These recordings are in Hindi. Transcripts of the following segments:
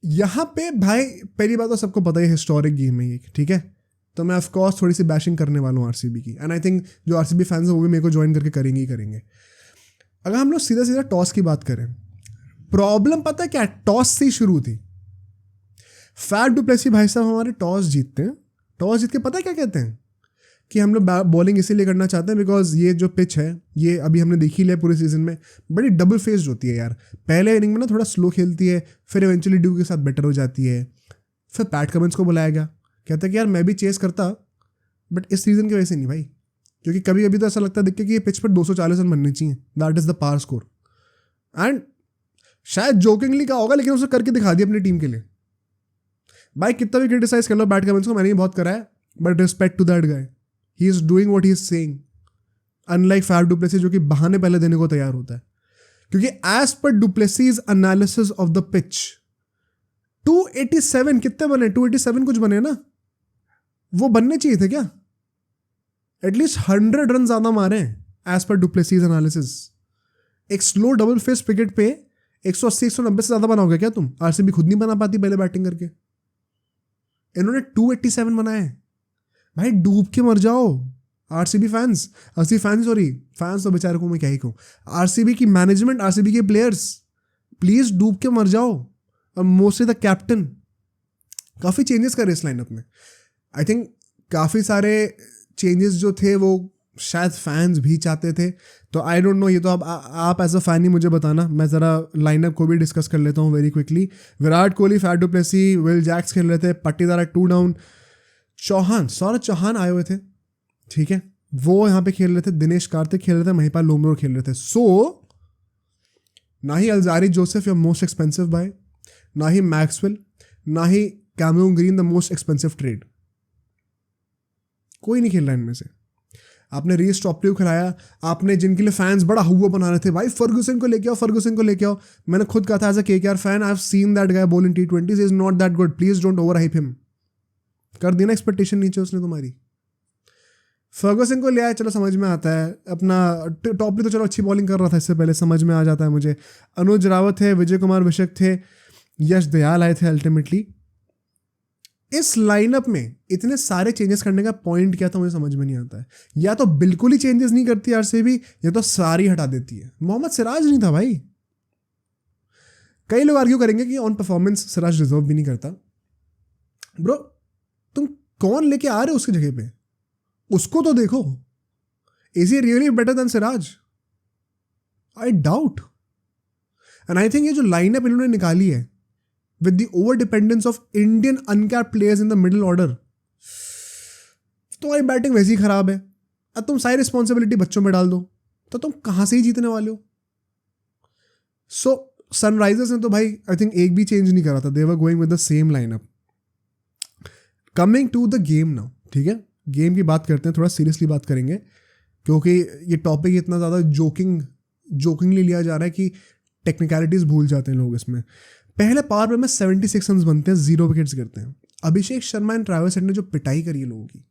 यहाँ पे भाई पहली बात तो सबको पता है हिस्टोरिक गेम है ये, ठीक है। तो मैं ऑफ कोर्स थोड़ी सी बैशिंग करने वाला हूँ आरसीबी की, एंड आई थिंक जो आरसीबी फैंस हैं वो भी मेरे को ज्वाइन करके करेंगे ही करेंगे। अगर हम लोग सीधा सीधा टॉस की बात करें, प्रॉब्लम पता है क्या, टॉस से ही शुरू थी। फैफ डू प्लेसी भाई साहब हमारे टॉस जीतते हैं, टॉस जीत के पता है क्या कहते हैं कि हम लोग बॉलिंग इसीलिए करना चाहते हैं बिकॉज ये जो पिच है ये अभी हमने देखी लिया पूरे सीजन में, बड़ी डबल फेस्ड होती है यार। पहले इनिंग में ना थोड़ा स्लो खेलती है, फिर इवेंचुअली ड्यू के साथ बेटर हो जाती है। फिर पैट कमिंस को बुलाया गया, कहता है कि यार मैं भी चेस करता बट इस सीजन की वजह से नहीं भाई, क्योंकि कभी कभी तो ऐसा लगता है देख के कि ये पिच पर 240 रन बनने चाहिए, that is the power score. And शायद जोकिंगली का होगा लेकिन उसे करके दिखा दिया अपनी टीम के लिए। भाई कितना भी क्रिटिसाइज कर लो बैट कमिंस को, मैंने भी बहुत करा है, but respect to that guy, he is doing what he is saying, unlike Faf du Plessis जो कि बहाने पहले देने को तैयार होता है। क्योंकि as per du places analysis of the pitch 287 कितने बने, 287 कुछ बने ना, वो बनने चाहिए थे क्या, एटलीस्ट 100 रन ज्यादा मारे as per du places analysis. एक स्लो डबल फेस क्रिकेट पे 180-190 से ज्यादा बनाओगे क्या तुम, आरसीबी खुद नहीं बना पाती पहले बैटिंग करके, इन्होंने 287 बनाए। भाई डूब के मर जाओ आरसीबी फैंस, फैंस तो बेचारे को मैं क्या ही कहूँ, आरसीबी की मैनेजमेंट, आरसीबी के प्लेयर्स, प्लीज डूब के मर जाओ। और मोस्टली द कैप्टन, काफ़ी चेंजेस करे इस लाइनअप में। आई थिंक काफ़ी सारे चेंजेस जो थे वो शायद फैंस भी चाहते थे, तो आई डोंट नो, ये तो आप एज अ फैन ही मुझे बताना। मैं ज़रा लाइनअप को भी डिस्कस कर लेता हूँ very quickly. Virat Kohli, Faf du Plessis, Will Jacks खेल रहे थे, पट्टीदार 2 डाउन, सौरभ चौहान आए हुए थे, ठीक है, वो यहाँ पे खेल रहे थे, दिनेश कार्तिक खेल रहे थे, महिपाल लोमरोर खेल रहे थे। सो ना ही Alzarri Joseph, your most expensive buy, ना ही मैक्सवेल, ना ही Cameron Green, the most expensive trade, कोई नहीं खेल रहा इनमें से। आपने रीस टॉपलियो खिलाया, आपने जिनके लिए फैंस बड़ा हुआ बना रहे थे, भाई फर्गुसन को लेके आओ, फर्गुसन को लेके आओ। मैंने खुद कहा था as a KKR fan, I have seen that guy bowl in T20s, is not that good, please don't over hype him. कर दी ना एक्सपेक्टेशन नीचे उसने तुम्हारी। फर्गुसन को ले आया, चलो समझ में आता है, अपना टॉपली तो चलो अच्छी बॉलिंग कर रहा था इससे पहले, समझ में आ जाता है मुझे। अनुज रावत थे, विजय कुमार विशक थे, यश दयाल आए थे अल्टीमेटली। इस लाइनअप में इतने सारे चेंजेस करने का पॉइंट क्या था मुझे समझ में नहीं आता है। या तो बिल्कुल ही चेंजेस नहीं करती आरसीबी, या तो सारी हटा देती है। मोहम्मद सिराज नहीं था भाई, कई लोग आर्ग्यू करेंगे कि ऑन परफॉर्मेंस सिराज डिजर्व भी नहीं करता। ब्रो तुम कौन लेके आ रहे हो उसकी जगह पे, उसको तो देखो, is he really better than Siraj? I doubt. And I think ये जो लाइनअप इन्होंने निकाली है with the over dependence of Indian uncapped players in the middle order, तुम्हारी बैटिंग वैसी ही खराब है। अब तुम सारी रिस्पॉन्सिबिलिटी बच्चों में डाल दो तो तुम कहां से ही जीतने वाले हो। सो सनराइजर्स ने तो भाई आई थिंक एक भी चेंज नहीं करा था, they were going with the same lineup. Coming to the game now, ठीक है, गेम की बात करते हैं, थोड़ा सीरियसली बात करेंगे क्योंकि ये टॉपिक इतना ज़्यादा जोकिंगली लिया जा रहा है कि टेक्निकलिटीज़ भूल जाते हैं लोग इसमें। पहले पावर प्ले में 76 रन बनते हैं, 0 विकेट्स गिरते हैं। Abhishek Sharma and Travis head ने जो पिटाई करी है लोगों की,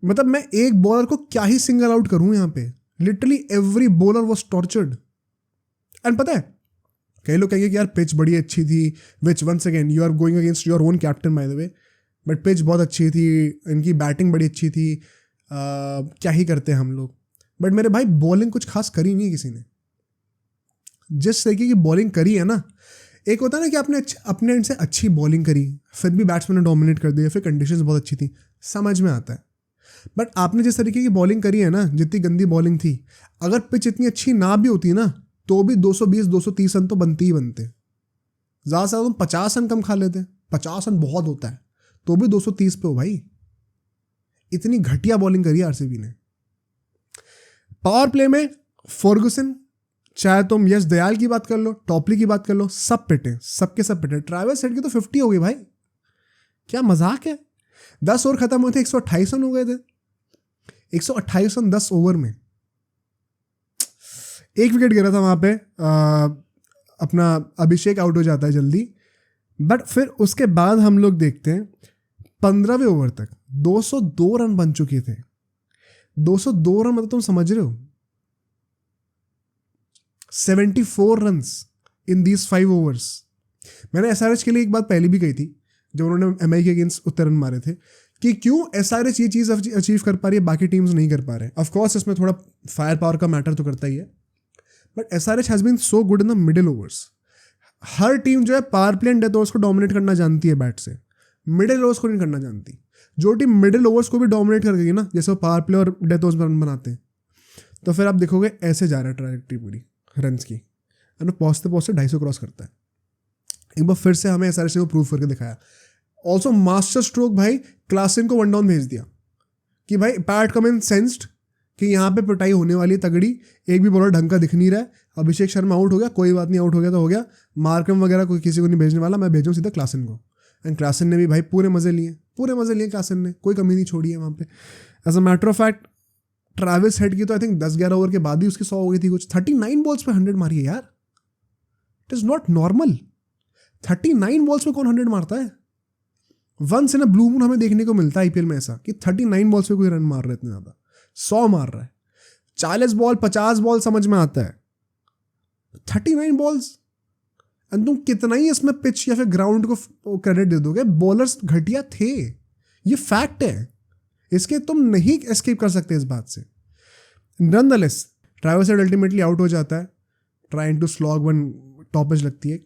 मतलब मैं एक बॉलर को क्या ही सिंगल आउट करूं यहाँ पे, literally every bowler was tortured. And पता है कई लोग कहेंगे कि यार पिच बड़ी अच्छी थी, which once again you are going against your own captain by the way, but pitch बहुत अच्छी थी, इनकी बैटिंग बड़ी अच्छी थी, क्या ही करते हैं हम लोग। बट मेरे भाई बॉलिंग कुछ खास करी नहीं किसी ने। जिस तरीके की बॉलिंग करी है ना, एक होता है ना कि आपने अपने एंड से अच्छी बॉलिंग करी, फिर भी बैट्समैन ने डोमिनेट कर दिया, फिर कंडीशंस बहुत अच्छी थी, समझ में आता है। बट आपने जिस तरीके की बॉलिंग करी है ना, जितनी गंदी बॉलिंग थी, अगर पिच इतनी अच्छी ना भी होती ना तो भी 220-230 रन तो बनते ही बनते। ज़्यादा से ज़्यादा तुम 50 रन कम खा लेते, 50 रन बहुत होता है, तो भी 230 पे हो भाई। इतनी घटिया बॉलिंग करी आरसीबी ने। पावर प्ले में फर्गुसन, चाहे तुम यश दयाल की बात कर लो, टॉपली की बात कर लो, सब पिटे, सबके सब पिटे। ट्रैविस हेड की तो 50 हो गई भाई, क्या मजाक है। 10 ओवर खत्म हुए थे, 128 रन हो गए थे, 128 रन 10 ओवर में। एक विकेट गिरा था वहां पे, अपना अभिषेक आउट हो जाता है जल्दी, बट फिर उसके बाद हम लोग देखते हैं 15वें ओवर तक 202 रन बन चुके थे। 202 रन मतलब तुम समझ रहे हो, 74 रन इन दीज 5 overs। मैंने SRH के लिए एक बात पहले भी कही थी जब उन्होंने MI के अगेंस्ट उतने रन मारे थे कि क्यों SRH ये चीज़ अचीव कर पा रही है, बाकी टीम्स नहीं कर पा रहे. ऑफकोर्स इसमें थोड़ा फायर पावर का मैटर तो करता ही है, but SRH has been so good in the middle overs. हर टीम जो है power play and death overs को डोमिनेट करना जानती है बैट से, मिडिल ओवर्स को नहीं करना जानती. जो टीम मिडिल ओवर्स को भी डोमिनेट कर गई ना, जैसे वो पावर प्ले और डेथ ओवर्स में रन बनाते हैं, तो फिर आप देखोगे ऐसे जा रहा है ट्रैजेक्टरी पूरी रन्स की, एंड पहुँचते पहुँचते 250 क्रॉस करता है. एक बार फिर से हमें SRH ने वो प्रूव करके दिखाया. ऑल्सो मास्टर स्ट्रोक भाई, क्लासन को 1 डाउन भेज दिया कि भाई पैट कमिंस सेंस्ड कि यहाँ पे पिटाई होने वाली तगड़ी, एक भी बॉलर ढंग का दिख नहीं रहा है. अभिषेक शर्मा आउट हो गया, कोई बात नहीं, आउट हो गया तो हो गया, मार्करम वगैरह कोई किसी को नहीं भेजने वाला, मैं भेजूँ सीधा क्लासन को. एंड क्लासन ने भी भाई पूरे मजे लिए क्लासन ने, कोई कमी नहीं छोड़ी है वहाँ पे. As a matter of fact Travis Head की तो आई थिंक 10-11 ओवर के बाद ही उसकी 100 हो गई थी कुछ. 39 बॉल्स पे 100 मारी है यार, it is not normal. 39 balls पे कौन 100 मारता है? Once in a blue moon हमें देखने को मिलता है IPL में ऐसा कि 39 बॉल्स पे कोई रन मार रहा है इतना ज़्यादा. 100 मार रहा है. 40 बॉल 50 बॉल समझ में आता है, 39 बॉल्स. एंड तुम कितना ही इसमें पिच या फिर ग्राउंड को क्रेडिट दे दोगे, बॉलर्स घटिया थे, ये फैक्ट है, इसके तुम नहीं एस्केप कर सकते इस बात से. Nonetheless Travis Head ultimately out हो जाता है, trying to slog one top edge लगती है.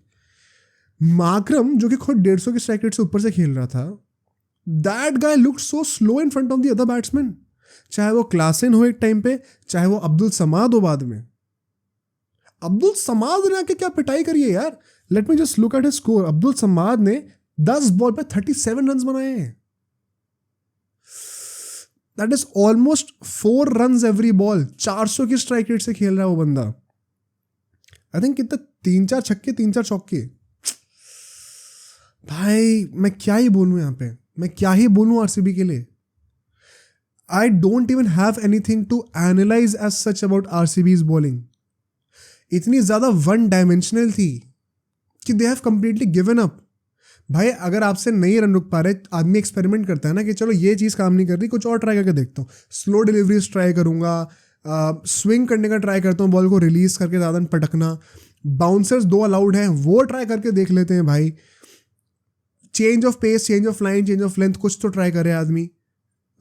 मार्करम जो कि खुद 150 की स्ट्राइक रेट से ऊपर से खेल रहा था, that guy looked so slow in front of the other batsman. चाहे वो क्लासन हो एक टाइम पे, चाहे वो अब्दुल समाद हो बाद में. अब्दुल समाद ने आके क्या पिटाई करी है यार. Let me just look at his score. Abdul Samad ने 10 बॉल पे 37 रन बनाए हैं. That is almost 4 run every ball. 400 की स्ट्राइक रेट से खेल रहा है वो बंदा. आई थिंक कितना 3-4 छक्के 3-4 चौके. भाई मैं क्या ही बोलूं यहाँ पे, मैं क्या ही बोलूं RCB के लिए. I don't even have anything to analyse as such about RCB's bowling. इतनी ज़्यादा वन डायमेंशनल थी कि they have completely given up. भाई अगर आपसे नहीं रन रुक पा रहे, आदमी एक्सपेरिमेंट करता है ना कि चलो ये चीज़ काम नहीं कर रही, कुछ और ट्राई करके देखता हूँ. स्लो डिलीवरीज ट्राई करूँगा, स्विंग करने का ट्राई करता हूँ, बॉल को रिलीज करके ज़्यादा पटकना, बाउंसर्स 2 अलाउड हैं वो ट्राई करके देख लेते हैं भाई. Change of pace, change of line, change of length, कुछ तो ट्राई करे आदमी,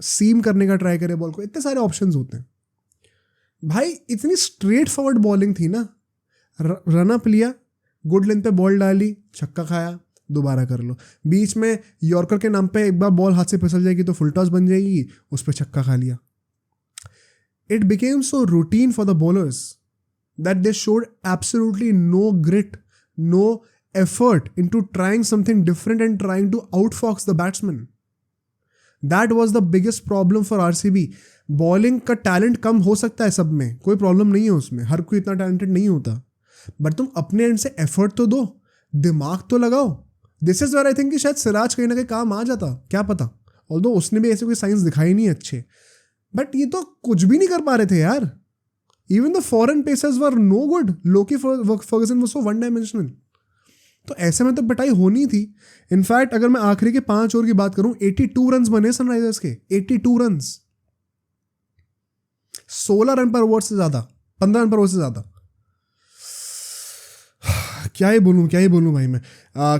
सीम करने का ट्राई करे बॉल को. इतने सारे ऑप्शंस होते हैं भाई. इतनी स्ट्रेट फॉरवर्ड बॉलिंग थी ना. रन अप लिया, गुड लेंथ पे बॉल डाली, छक्का खाया, दोबारा कर लो. बीच में यॉर्कर के नाम पे एक बार बॉल हाथ से फिसल जाएगी तो फुल टॉस बन जाएगी, उस पर छक्का खा लिया. It became so routine for the bowlers that they showed absolutely no grit, no effort into trying something different and trying to outfox the batsman. That was the biggest problem for RCB. Bowling का टैलेंट कम हो सकता है सब में, कोई प्रॉब्लम नहीं है उसमें, हर कोई इतना टैलेंटेड नहीं होता, बट तुम अपने एंड से एफर्ट तो दो, दिमाग तो लगाओ. This is where I think कि शायद सिराज कहीं ना कहीं काम आ जाता, क्या पता. ऑल्दो उसने भी ऐसे कोई साइंस दिखाई नहीं अच्छे, बट ये तो कुछ भी नहीं कर पा रहे थे यार. Even the foreign pacers were no good. Lockie Ferguson was so one dimensional. तो ऐसे में तो पिटाई होनी थी. इनफैक्ट अगर मैं आखिरी के 5 ओवर की बात करूं, 82 रन बने सनराइजर्स के. 82 रन, 16 रन पर ओवर से ज्यादा, 15 रन पर ओवर से ज्यादा. क्या ही बोलूं भाई मैं.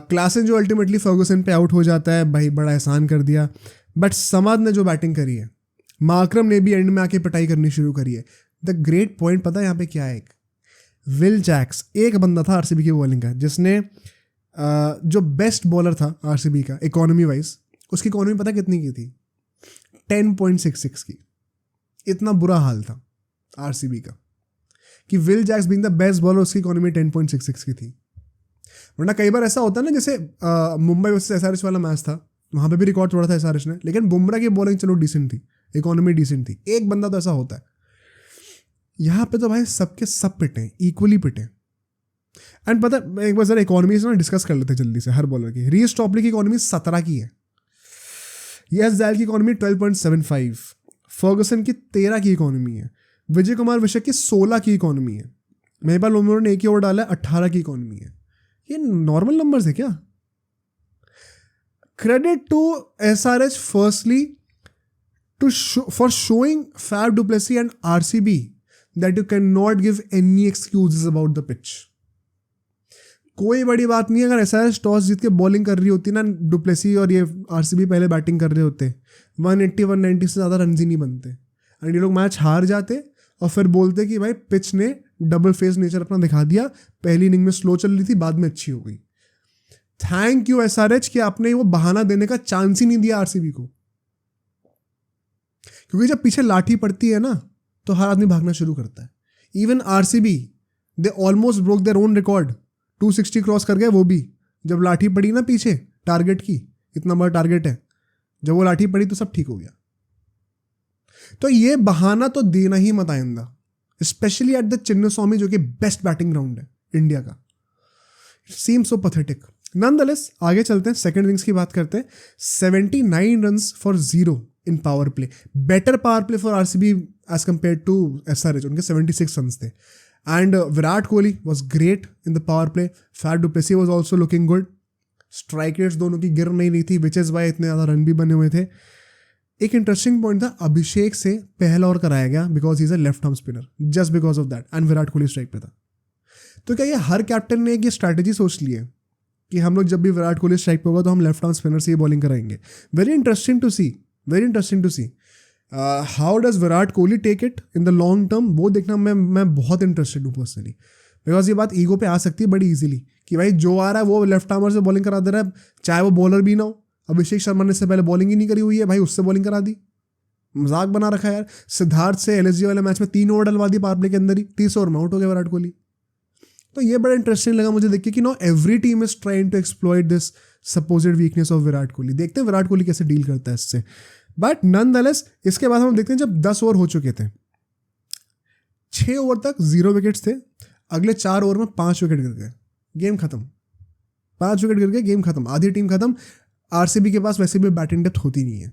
क्लासन जो अल्टीमेटली फर्गुसन पे आउट हो जाता है भाई, बड़ा एहसान कर दिया. बट समाद ने जो बैटिंग करी है, मार्करम ने भी एंड में आके पिटाई करनी शुरू करी है. द ग्रेट पॉइंट पता है यहाँ पे क्या है? विल जैक्स एक बंदा था RCB की बॉलिंग का जिसने जो बेस्ट बॉलर था RCB का इकोनॉमी वाइज, उसकी इकोनॉमी पता कितनी की थी? 10.66 की. इतना बुरा हाल था RCB का कि Will Jacks being the best bowler, उसकी इकोनॉमी 10.66 की थी. वरना कई बार ऐसा होता है ना, जैसे मुंबई वर्सेस SRH वाला मैच था, वहाँ पे भी रिकॉर्ड तोड़ा था SRH ने, लेकिन बुमराह की बॉलिंग चलो डिसेंट थी, इकोनॉमी डिसेंट थी. एक बंदा तो ऐसा होता है. यहाँ पे तो भाई सबके सब पिटे, इक्वली पिटे. एंड पता एक बार जरा इकोनॉमी से ना डिस्कस कर लेते हैं जल्दी से हर बॉलर की. रीस टॉपली की इकोनॉमी 17 की है. यस ज़ैल की इकोनॉमी 12.75, फर्गसन की 13 की इकोनॉमी है, विजय कुमार विशक की 16 की इकोनॉमी है, मेहबा लोमरो ने एक ही ओवर डाला है, 18 की इकोनॉमी है. ये नॉर्मल नंबर्स है क्या? Credit to SRH firstly for showing Faf du Plessis and RCB that you cannot give any excuses about the pitch. कोई बड़ी बात नहीं है अगर एसआरएच टॉस जीत के बॉलिंग कर रही होती ना, डुप्लेसी और ये आरसीबी पहले बैटिंग कर रहे होते, 180 190 से ज़्यादा रन ही नहीं बनते, एंड ये लोग मैच हार जाते और फिर बोलते कि भाई पिच ने डबल फेस नेचर अपना दिखा दिया, पहली इनिंग में स्लो चल रही थी, बाद में अच्छी हो गई। थैंक यू एसआरएच कि आपने वो बहाना देने का चांस ही नहीं दिया आरसीबी को, क्योंकि जब पीछे लाठी पड़ती है ना तो हर आदमी भागना शुरू करता है। Even RCB, they almost broke their own record, 260 cross कर गए वो भी, जब लाठी पड़ी ना पीछे टारगेट की, इतना बड़ा टारगेट है, जब वो लाठी पड़ी तो सब ठीक हो गया। तो ये बहाना तो देना ही मत आइंदा, स्पेशली एट द चिन्नास्वामी जो कि बेस्ट बैटिंग ग्राउंड है इंडिया का। It seems so pathetic. Nonetheless आगे चलते हैं, सेकंड इनिंग्स की बात करते हैं। 79 runs for 0 in power play, better power play for RCB as compared to SRH, उनके 76 रन्स थे। And Virat Kohli was great in the power play, Faf du Plessis was also looking good, strike rates दोनों की गिर नहीं रही थी, विच इज़ वाई इतने ज़्यादा रन भी बने हुए थे। एक इंटरेस्टिंग पॉइंट था, अभिषेक से पहला ओवर कराया गया because he is a left arm spinner, just because of that, and Virat Kohli strike पे था। तो क्या ये हर कैप्टन ने एक ये स्ट्रैटेजी सोच ली है कि हम लोग जब भी विराट कोहली स्ट्राइक पे होगा तो हम लेफ्ट आर्म स्पिनर से ही बॉलिंग कराएंगे? Very interesting to see, very interesting to see how does Virat Kohli take it in the long term, वो देखना मैं बहुत इंटरेस्टेड हूँ पर्सनली, बिकॉज ये बात ईगो पे आ सकती है बड़ी इजीली कि भाई जो आ रहा है वो लेफ्ट आर्मर से बॉलिंग करा दे रहा है, चाहे वो बॉलर भी ना हो। अभिषेक शर्मा ने इससे पहले बॉलिंग ही नहीं करी हुई है, भाई उससे बॉलिंग करा दी, मजाक बना रखा है यार। सिद्धार्थ से एलएसजी वाले मैच में 3 ओवर डलवा दी पावर प्ले के अंदर ही, 30 ओवर में आउट हो गया विराट कोहली। तो ये बड़ा इंटरेस्टिंग लगा मुझे देख के कि no every team is trying to exploit this supposed weakness of Virat Kohli. देखते हैं विराट कोहली कैसे डील करता है इससे। बट नॉनदलेस इसके बाद हम देखते हैं जब 10 ओवर हो चुके थे, 6 ओवर तक 0 विकेट्स थे, अगले 4 ओवर में 5 विकेट गिर गए, गेम खत्म। 5 विकेट गिर गए, गेम खत्म, आधी टीम खत्म। आरसीबी के पास वैसे भी बैटिंग डेप्थ होती नहीं है,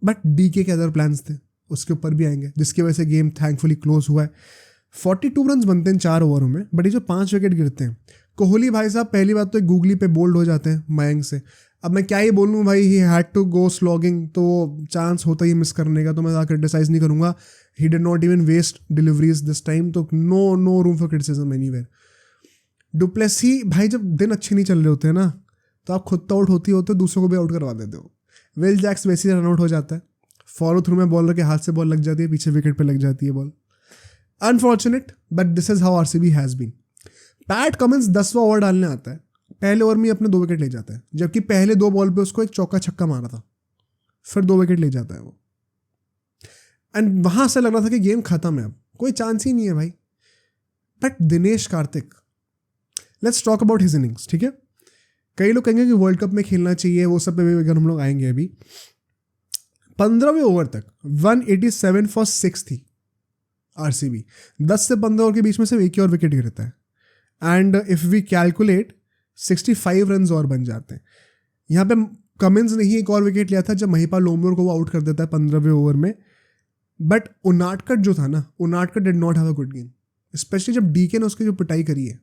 बट डीके के अदर प्लान्स थे, उसके ऊपर भी आएंगे, जिसकी वजह से गेम थैंकफुली क्लोज हुआ है। 42 रन बनते हैं 4 ओवरों में, बट ये जो 5 विकेट गिरते हैं, कोहली भाई साहब पहली बात तो गूगली पे बोल्ड हो जाते हैं मयंक से। अब मैं क्या ही बोलूँ भाई, he had to go slogging, तो चांस होता ही मिस करने का, तो मैं ज़्यादा क्रिटिसाइज नहीं करूँगा। He did not even waste deliveries this time, तो no room for criticism anywhere. Du Plessis भाई जब दिन अच्छे नहीं चल रहे होते हैं ना, तो आप खुद तो आउट होती होते हो, दूसरों को भी आउट करवा देते हो। विल जैक्स वैसे रन आउट हो जाता है, फॉलो थ्रू में बॉलर के हाथ से बॉल लग जाती है, पीछे विकेट पे लग जाती है ball. Unfortunate, but this is how RCB has been. Pat Cummins 10वां ओवर डालने आता है, पहले ओवर में अपने 2 विकेट ले जाता है, जबकि पहले 2 बॉल पे उसको एक चौका छक्का मारा था, फिर 2 विकेट ले जाता है वो। एंड वहां से लग रहा था कि गेम खत्म है, अब कोई चांस ही नहीं है भाई। But Dinesh Karthik, let's talk about his innings, ठीक है। कई लोग कहेंगे कि वर्ल्ड कप में खेलना चाहिए, वो सब पे भी अगर हम लोग आएंगे अभी। 15वें ओवर तक 187 फॉर 6 थी आरसीबी। 10 से 15 ओवर के बीच में सिर्फ एक ही और विकेट गिरता है, and if we calculate 65 run और बन जाते हैं। यहाँ पे कमिंस ने ही एक और विकेट लिया था जब महिपाल लोमनोर को वो आउट कर देता है 15वें ओवर में। बट उनाटकट जो था ना, Unadkat did not have a good game, specially जब डीके ने उसकी जो पिटाई करी है।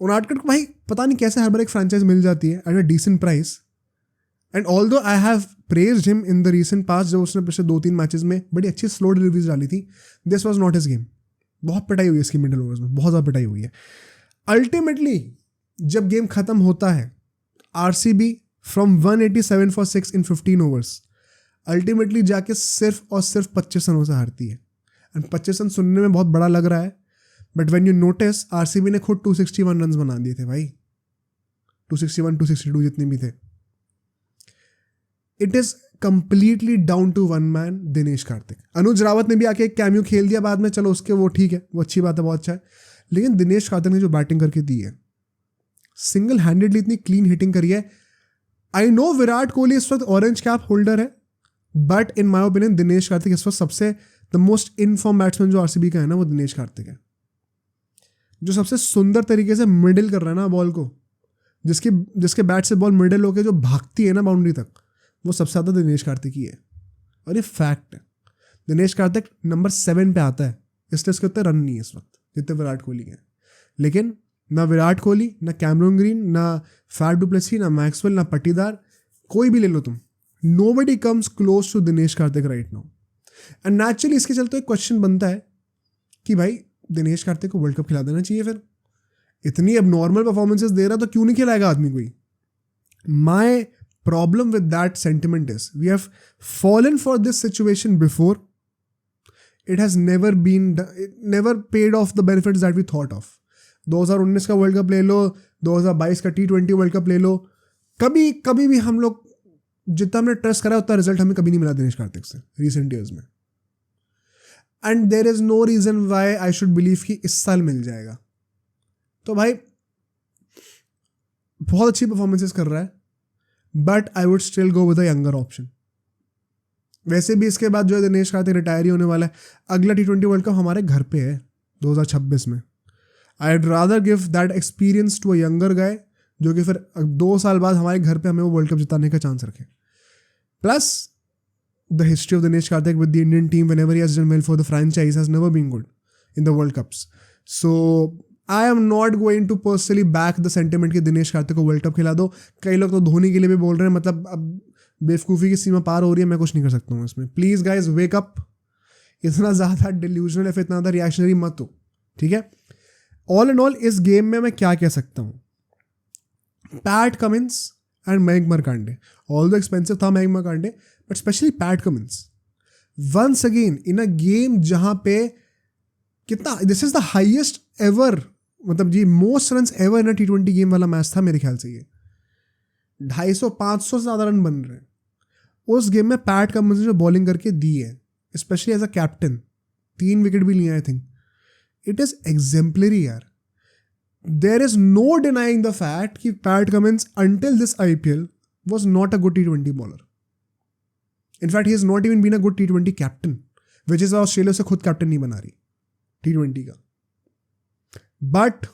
उनाटकट को भाई पता नहीं कैसे हर बार एक फ्रेंचाइज मिल जाती है at a decent price, and although I have praised him in the recent past, जब उसने पिछले 2-3 मैचेस में बड़ी अच्छी स्लो डिलीवरीज डाली थी, this was not his game. बहुत पिटाई हुई है इसकी मिडिल ओवर्स में, बहुत ज़्यादा पिटाई हुई है। अल्टीमेटली जब गेम खत्म होता है, RCB from 187 for 6 in 15 overs ultimately जाके सिर्फ और सिर्फ 25 रनों से हारती है। एंड 25 रन सुनने में बहुत बड़ा लग रहा है, but when you notice RCB ने खुद 261 रन बना दिए थे भाई, 261 262 जितने भी थे। It is completely down to one man, Dinesh Karthik. Anuj Rawat ने भी आके एक कैमियो खेल दिया बाद में, चलो उसके वो ठीक है, वो अच्छी बात है, बहुत अच्छा है। लेकिन दिनेश कार्तिक ने जो बैटिंग करके दी है, सिंगल हैंडेडली इतनी क्लीन हिटिंग करी है। आई नो विराट कोहली इस वक्त ऑरेंज कैप होल्डर है, but in my opinion Dinesh Karthik इस वक्त सबसे द मोस्ट इनफॉर्म बैट्समैन जो आरसीबी का है ना, वो दिनेश कार्तिक है। जो सबसे सुंदर तरीके से मिडिल कर रहा है ना बॉल को, जिसके बैट से बॉल मिडिल होकर जो भागती है ना बाउंड्री तक, वो सबसे ज़्यादा दिनेश कार्तिक ही है। और ये फैक्ट है, दिनेश कार्तिक नंबर 7 पे आता है, इसलिए इसके उतने रन नहीं है इस वक्त जितने विराट कोहली के। लेकिन ना विराट कोहली, ना कैमरन ग्रीन, ना फैट डुप्लेसी, ना मैक्सवेल, ना पटीदार, कोई भी ले लो तुम, nobody comes close to Dinesh Karthik right now. And naturally इसके चलते एक क्वेश्चन बनता है कि भाई दिनेश कार्तिक को वर्ल्ड कप खिला देना चाहिए फिर। इतनी abnormal performances दे रहा तो क्यों नहीं खिलाएगा आदमी कोई? My problem with that sentiment is we have fallen for this situation before. It has never paid off the benefits that we thought of. 2019 का वर्ल्ड कप ले लो, 2022 का T20 वर्ल्ड कप ले लो, कभी भी हम लोग जितना हमने ट्रस्ट करा उतना रिजल्ट हमें कभी नहीं मिला दिनेश कार्तिक से रिसेंट ईयर्स में. And there is no reason why I should believe कि इस साल मिल जाएगा. तो भाई बहुत अच्छी परफॉर्मेंसेस कर रहा है, but I would still go with a younger option. वैसे भी इसके बाद जो है दिनेश कार्तिक रिटायर ही होने वाला है. अगला T20 वर्ल्ड कप हमारे घर पे है 2026 में. I would rather give that experience to a younger guy जो कि फिर 2 साल बाद हमारे घर पे हमें वो वर्ल्ड कप जिताने का चांस रखे. Plus the history of Dinesh Karthik with the Indian team whenever he has done well for the franchise has never been good in the world cups. So I am not going to personally back the sentiment कि दिनेश कार्तिक को वर्ल्ड कप खिला दो. कई लोग तो धोनी के लिए भी बोल रहे हैं, मतलब अब बेवकूफ़ी की सीमा पार हो रही है, मैं कुछ नहीं कर सकता हूँ इसमें. Please guys wake up. इतना ज़्यादा डिल्यूजनल या फिर इतना ज़्यादा रिएक्शनरी मत हो, ठीक है. ऑल एंड ऑल इस गेम में मैं क्या कह सकता हूँ, Pat Cummins and Mayank Markande. All the expensive था Mayank Markande, but specially Pat Cummins once again in a game जहाँ पे कितना, this is the highest ever, मतलब the most runs ever in a T20 game वाला मैच था मेरे ख्याल से. ये 250-500 से ज़्यादा रन बन रहे हैं. उस गेम में पैट कमिंस ने जो बॉलिंग करके दी है, specially as a captain, 3 wicket भी लिए I think, it is exemplary यार. There is no denying the fact कि Pat Cummins until this IPL was not a good T20 bowler. In fact, he has not even been a good T20 captain, which is Australia से खुद कैप्टन नहीं बना रही T20 का. But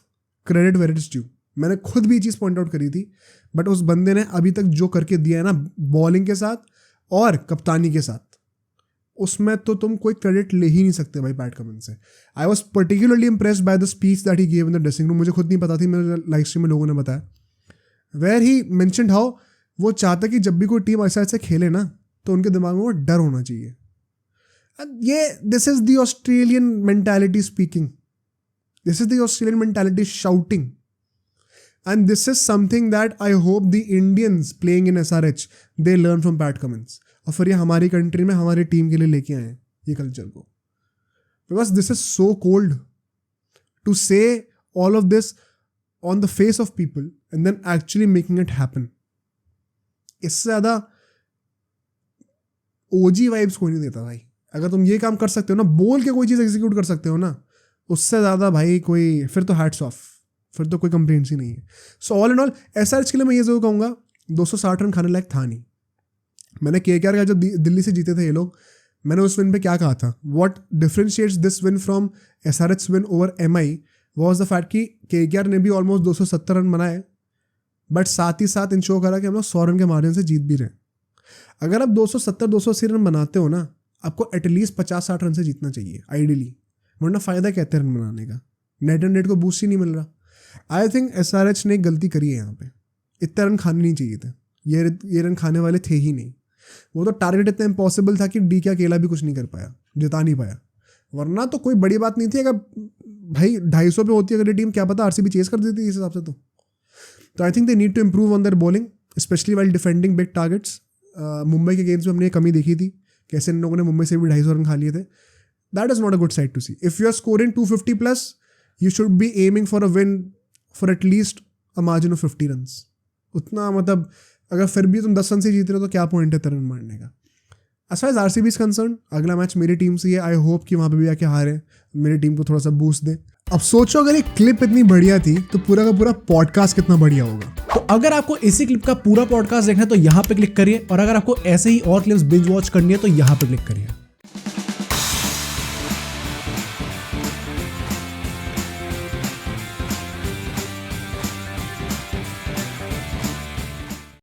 credit where it is due. मैंने खुद भी ये चीज़ पॉइंट आउट करी थी, बट उस बंदे ने अभी तक जो करके दिया है ना बॉलिंग के साथ और कप्तानी के साथ, उसमें तो तुम कोई क्रेडिट ले ही नहीं सकते भाई पैट कमिंस से. I was particularly impressed by the speech that he gave in the dressing room. मुझे खुद नहीं पता थी, मेरे लाइव स्ट्रीम में लोगों ने बताया, वेयर ही मेंशन्ड हाउ वो चाहता कि जब भी कोई टीम ऐसा ऐसे खेले ना तो उनके दिमाग में वो डर होना चाहिए. ये this is the Australian mentality speaking, this is the Australian mentality shouting, and this is something that I hope the Indians playing in SRH they learn from PAT Cummins. और फिर ये हमारी कंट्री में हमारी टीम के लिए लेके आए ये कल्चर को. Because this is so cold to say all of this on the face of people and then actually making it happen. इससे ज़्यादा OG वाइब्स कोई नहीं देता भाई. अगर तुम ये काम कर सकते हो ना, बोल के कोई चीज़ एग्जीक्यूट कर सकते हो ना, उससे ज़्यादा भाई कोई, फिर तो हैट्स ऑफ, फिर तो कोई कंप्लेंट्स ही नहीं है. So all and all SRH के लिए मैं ये जरूर कहूँगा 260 रन खाने लायक था नहीं. मैंने KKR का जब दिल्ली से जीते थे ये लोग, मैंने उस विन पे क्या कहा था, what differentiates this win from SRH win over MI was the fact कि KKR ने भी ऑलमोस्ट 270 रन बनाए, बट साथ ही साथ इंश्योर करा कि हम लोग 100 रन के मार्जिन से जीत भी रहे. अगर आप 270-280 रन बनाते हो ना, आपको एटलीस्ट 50-60 रन से जीतना चाहिए आइडियली, वरना फ़ायदा कहते हैं रन बनाने का. नेट एंड नेट को बूस्ट ही नहीं मिल रहा. आई थिंक SRH ने गलती करी है यहाँ पे. इतने रन खाने नहीं चाहिए थे, ये रन खाने वाले थे ही नहीं. वो तो टारगेट इतना इम्पॉसिबल था कि DK अकेला भी कुछ नहीं कर पाया, जिता नहीं पाया. वरना तो कोई बड़ी बात नहीं थी. अगर भाई 250 पे होती अगर ये टीम, क्या पता RCB चेस कर देती इस हिसाब से. तो I think they need to improve on their bowling, specially while defending big targets. Mumbai के गेम्स में हमने कमी देखी थी, कैसे इन लोगों ने मुंबई से भी 250 रन खा लिए थे. That is not a good side to see. If you are scoring 250+, you should be aiming for a win for at least a margin of 50 run. उतना, मतलब अगर फिर भी तुम 10 रन से जीत रहे हो तो क्या पॉइंट है 3 रन मारने का. As far as RCB is concern, अगला मैच मेरी टीम से है. आई होप कि वहाँ पे भी आके हारे, मेरी टीम को थोड़ा सा बूस्ट दे. अब सोचो अगर ये क्लिप इतनी बढ़िया थी तो पूरा का पूरा पॉडकास्ट कितना बढ़िया होगा. तो अगर आपको इसी क्लिप का पूरा पॉडकास्ट देखना है तो यहाँ पे क्लिक करिए, और अगर आपको ऐसे ही और क्लिप्स बिंज वॉच करनी है तो यहाँ पे क्लिक करिए.